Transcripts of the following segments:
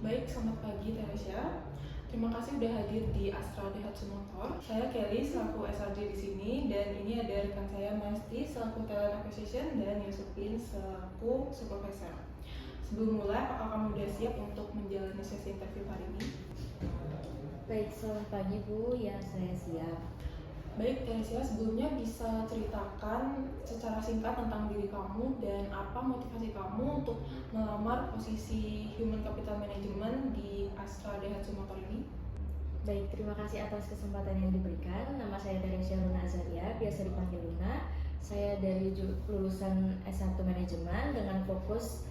Baik, selamat pagi Teresia. Terima kasih sudah hadir di Astra Daihatsu Motor. Saya Kelly selaku SRD di sini, dan ini ada rekan saya Masti selaku Talent Acquisition dan Yusufin selaku Supervisor. Sebelum mulai, apakah kamu sudah siap untuk menjalani sesi interview hari ini? Baik, selamat pagi Bu. Ya, saya siap. Baik, Teresia, sebelumnya bisa ceritakan secara singkat tentang diri kamu dan apa motivasi kamu untuk melamar posisi Human Capital Management di Astra Daihatsu Motor ini? Baik, terima kasih atas kesempatan yang diberikan. Nama saya Teresia Luna Azaria, biasa dipanggil Luna. Saya dari lulusan S1 Manajemen dengan fokus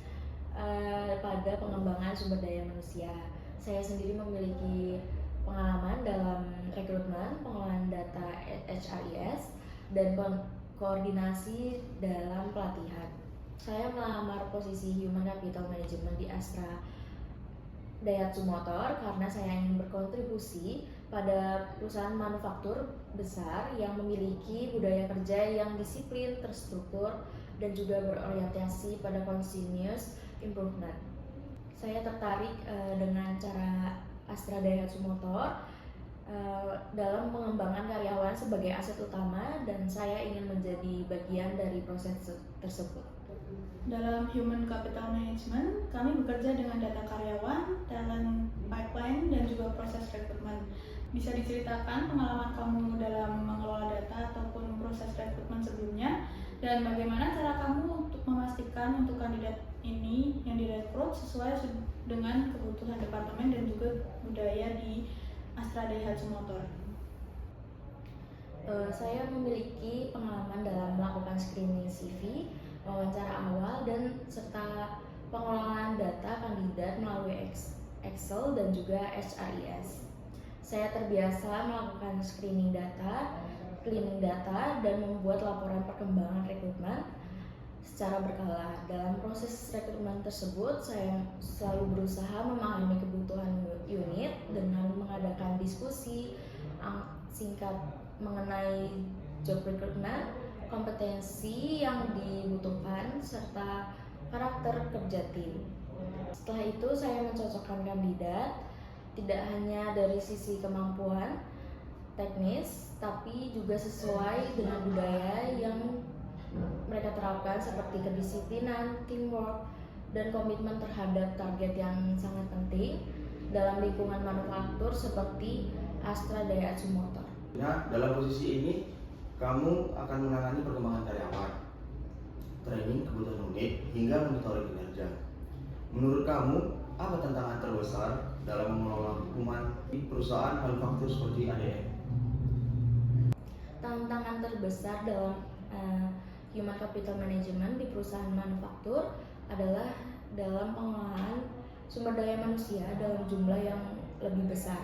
pada pengembangan sumber daya manusia. Saya sendiri memiliki pengalaman dalam rekrutmen, pengelolaan data HRIS, dan koordinasi dalam pelatihan. Saya melamar posisi Human Capital Management di Astra Daihatsu Motor karena saya ingin berkontribusi pada perusahaan manufaktur besar yang memiliki budaya kerja yang disiplin, terstruktur, dan juga berorientasi pada continuous improvement. Saya tertarik dengan cara Astra Daihatsu Motor dalam mengembangkan karyawan sebagai aset utama, dan saya ingin menjadi bagian dari proses tersebut. Dalam Human Capital Management, kami bekerja dengan data karyawan, talent pipeline, dan juga proses rekrutmen. Bisa diceritakan pengalaman kamu dalam mengelola data ataupun proses rekrutmen sebelumnya, dan bagaimana cara kamu untuk memastikan untuk kandidat ini yang direkrut sesuai dengan kebutuhan departemen dan juga budaya di Astra Daihatsu Motor. Saya memiliki pengalaman dalam melakukan screening CV, wawancara awal, dan serta pengelolaan data kandidat melalui Excel dan juga HRIS. Saya terbiasa melakukan screening data, cleaning data, dan membuat laporan perkembangan rekrutmen secara berkala. Dalam proses rekrutmen tersebut, saya selalu berusaha memahami kebutuhan unit dengan mengadakan diskusi singkat mengenai job recruitment, kompetensi yang dibutuhkan, serta karakter kerja tim. Setelah itu, saya mencocokkan kandidat tidak hanya dari sisi kemampuan teknis, tapi juga sesuai dengan budaya yang mereka terapkan seperti kedisiplinan, teamwork, dan komitmen terhadap target yang sangat penting dalam lingkungan manufaktur seperti Astra Daihatsu Motor. Nah, dalam posisi ini, kamu akan menangani perkembangan karyawan, training kebutuhan unit, hingga monitoring kinerja. Menurut kamu, apa tantangan terbesar dalam mengelola hukuman di perusahaan manufaktur seperti ADM? Tantangan terbesar dalam Human Capital Management di perusahaan manufaktur adalah dalam pengelolaan sumber daya manusia dalam jumlah yang lebih besar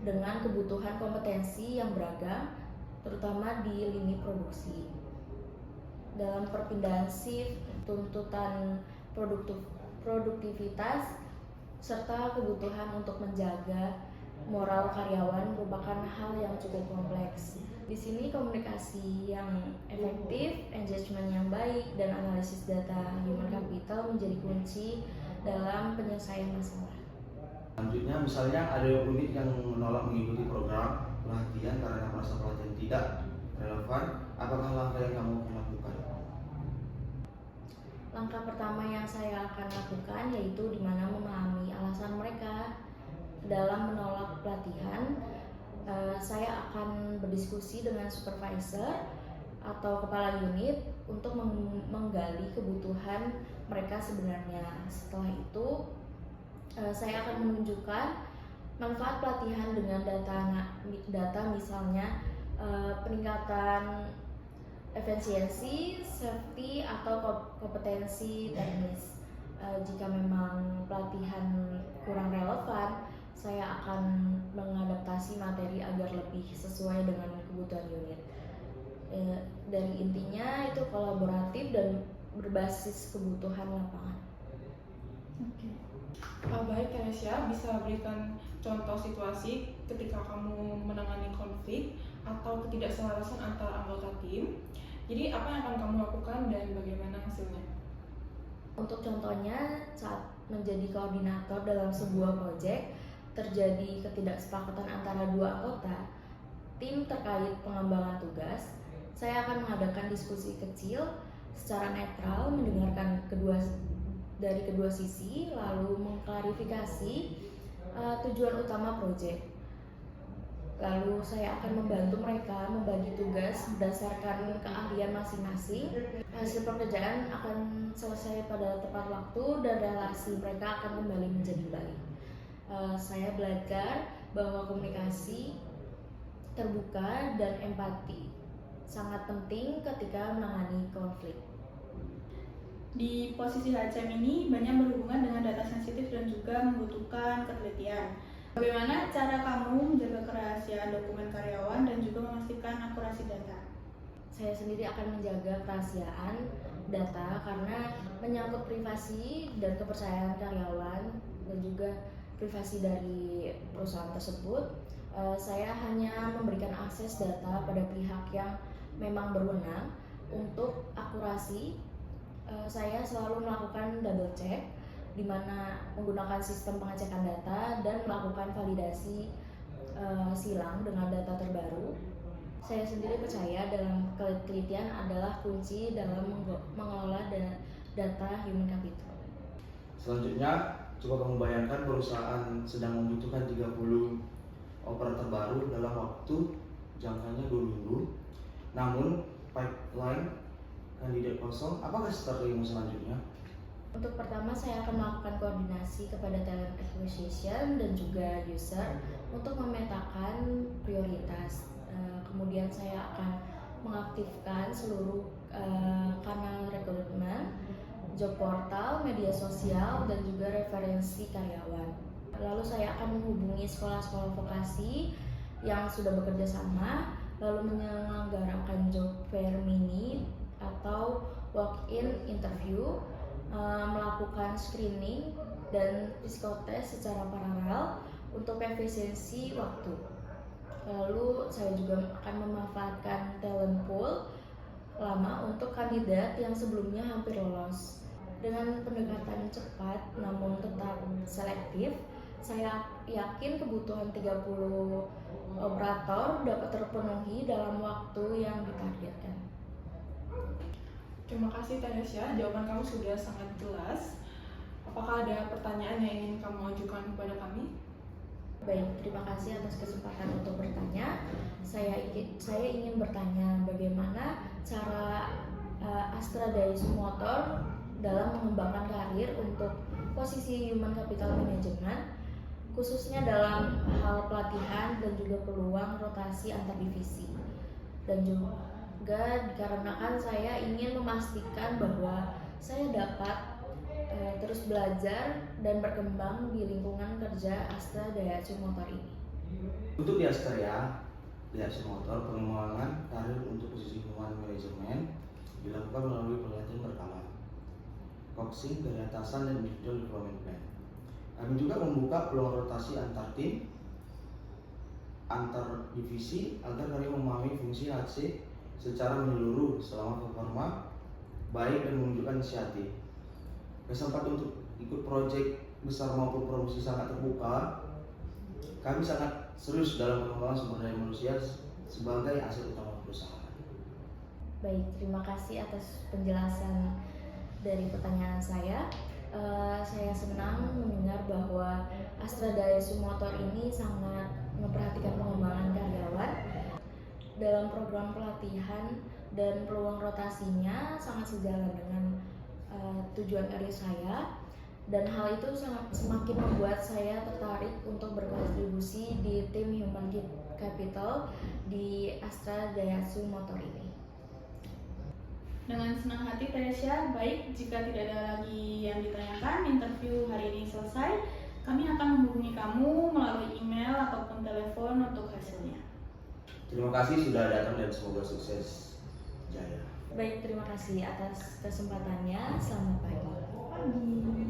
dengan kebutuhan kompetensi yang beragam, terutama di lini produksi. Dalam perpindahan shift, tuntutan produktivitas, serta kebutuhan untuk menjaga moral karyawan merupakan hal yang cukup kompleks. Di sini komunikasi yang efektif, engagement yang baik, dan analisis data human capital menjadi kunci dalam penyelesaian masalah. Selanjutnya, misalnya ada unit yang menolak mengikuti program pelatihan karena merasa pelatihan tidak relevan, apakah langkah yang kamu akan lakukan? Langkah pertama yang saya akan lakukan yaitu dimana memahami alasan mereka dalam menolak pelatihan. Saya akan berdiskusi dengan supervisor atau kepala unit untuk menggali kebutuhan mereka sebenarnya. Setelah itu, saya akan menunjukkan manfaat pelatihan dengan data misalnya peningkatan efisiensi, safety, atau kompetensi teknis. Jika memang pelatihan kurang relevan, saya akan mengadaptasi materi agar lebih sesuai dengan kebutuhan unit. Dari intinya itu kolaboratif dan berbasis kebutuhan lapangan. Baik, Teresia, bisa berikan contoh situasi ketika kamu menangani konflik atau ketidakselarasan antara anggota tim. Jadi apa yang akan kamu lakukan dan bagaimana hasilnya? Untuk contohnya, saat menjadi koordinator dalam sebuah proyek terjadi ketidaksepakatan antara dua anggota tim terkait pengembangan tugas, saya akan mengadakan diskusi kecil secara netral, mendengarkan dari kedua sisi, lalu mengklarifikasi tujuan utama proyek. Lalu saya akan membantu mereka membagi tugas berdasarkan keahlian masing-masing. Hasil pekerjaan akan selesai pada tepat waktu dan relasi mereka akan kembali menjadi baik. Saya belajar bahwa komunikasi terbuka dan empati sangat penting ketika menangani konflik. Di posisi HCM ini banyak berhubungan dengan data sensitif dan juga membutuhkan ketelitian. Bagaimana cara kamu menjaga kerahasiaan dokumen karyawan dan juga memastikan akurasi data? Saya sendiri akan menjaga kerahasiaan data karena menyangkut privasi dan kepercayaan karyawan dan juga privasi dari perusahaan tersebut. Saya hanya memberikan akses data pada pihak yang memang berwenang. Untuk akurasi, saya selalu melakukan double check, di mana menggunakan sistem pengecekan data dan melakukan validasi silang dengan data terbaru. Saya sendiri percaya dalam ketelitian adalah kunci dalam mengelola data human capital. Selanjutnya, coba kamu bayangkan perusahaan sedang membutuhkan 30 operator baru dalam waktu jangkanya 2 minggu. Namun, pipeline kandidat kosong, apakah strategimu selanjutnya? Untuk pertama, saya akan melakukan koordinasi kepada talent acquisition dan juga user untuk memetakan prioritas. Kemudian saya akan mengaktifkan seluruh kanal rekrutmen, job portal, media sosial, dan juga referensi karyawan. Lalu saya akan menghubungi sekolah-sekolah vokasi yang sudah bekerja sama, lalu menyelenggarakan job fair mini atau walk-in interview, melakukan screening dan psikotes secara paralel untuk efisiensi waktu. Lalu saya juga akan memanfaatkan talent pool lama untuk kandidat yang sebelumnya hampir lolos. Dengan pendekatan cepat namun tetap selektif, saya yakin kebutuhan 30 operator dapat terpenuhi dalam waktu yang ditargetkan. Terima kasih Tanesha, jawaban kamu sudah sangat jelas. Apakah ada pertanyaan yang ingin kamu ajukan kepada kami? Baik, terima kasih atas kesempatan untuk bertanya. Saya ingin bertanya bagaimana cara Astra Daihatsu Motor dalam mengembangkan karir untuk posisi human capital management, khususnya dalam hal pelatihan dan juga peluang rotasi antar divisi. Dan juga dikarenakan saya ingin memastikan bahwa saya dapat terus belajar dan berkembang di lingkungan kerja Astra Daihatsu Motor ini. Untuk di Astra Daihatsu Motor, pengembangan karir untuk posisi human management dilakukan melalui pelatihan berkala, coaching dari atasan dan individual development plan. Kami juga membuka peluang rotasi antar tim, antar divisi agar kalian memahami fungsi HC secara menyeluruh selama performa baik dan menunjukkan inisiatif. Kesempatan untuk ikut proyek besar maupun promosi sangat terbuka. Kami sangat serius dalam pengembangan sumber daya manusia sebagai aset utama perusahaan. Baik, terima kasih atas penjelasan dari pertanyaan saya. Saya senang mendengar bahwa Astra Daihatsu Motor ini sangat memperhatikan pengembangan karyawan. Dalam program pelatihan dan peluang rotasinya sangat sejalan dengan tujuan karir saya, dan hal itu semakin membuat saya tertarik untuk berkontribusi di tim Human Capital di Astra Daihatsu Motor ini. Dengan senang hati Tanesha, baik jika tidak ada lagi yang ditanyakan, interview hari ini selesai. Kami akan menghubungi kamu melalui email ataupun telepon untuk hasilnya. Terima kasih sudah datang dan semoga sukses jaya. Baik, terima kasih atas kesempatannya. Selamat pagi.